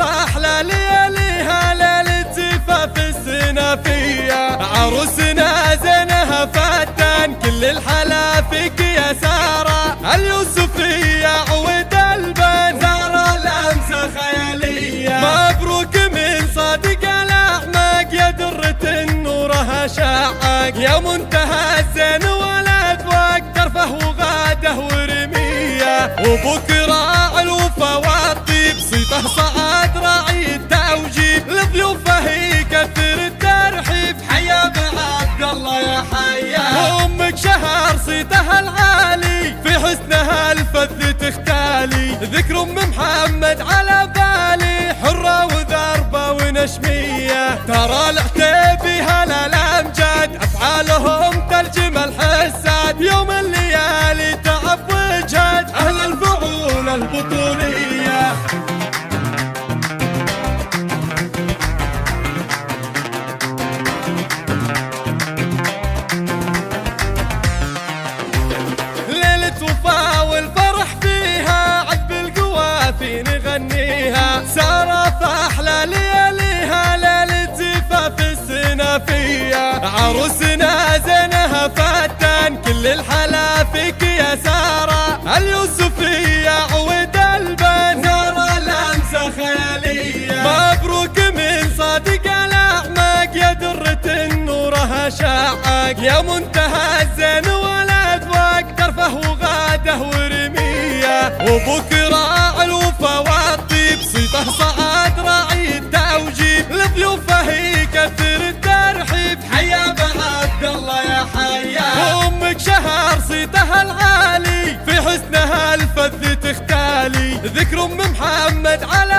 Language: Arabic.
فأحلى لياليها ليلة زفاف السنافية. عروسنا زينها فتان كل الحلا فيك يا سارة، اليوسفية عود البن زارة لمسة خيالية. مبروك من صادق الأعماق يا درة نورها شاعق، يا منتهى الزين والأذواق ترفه وغاده ورمية. وابوك راعي الوفا والطيب صيته صعد راعي التوجيب، لضيوفه يكثر الترحيب حيا بعبد الله يا حيا. وامك شهر صيتها العالي في حسنها الفذ تختالي، ذكر ام محمد على بالي حرة وذربة ونشمية. ترى العتيبي هلا الامجاد افعالهم ترجم الحساد، يوم الليالي تعب وجهد اهل الفعول البطولية. ليلة وفا والفرح فيها عقب القوافي نغنيها، سارة فأحلى لياليها ليلة زفاف السنافية. عروسنا زينها فتان كل الحلا فيك يا سارة، اليوسفية عود البن زارة لمسة خيالية. مبروك من صادق الأعماق يا درة نورها شاعق، يا منتهى الزين والأذواق ترفه وغاده ورمية. وابوك راعي الوفا والطيب صيته صعد راعي التوجيب، لضيوفه يكثر الترحيب حيا بعبد الله يا حيا. وامك شهر صيتها العالي في حسنها الفذ تختالي، ذكر ام محمد على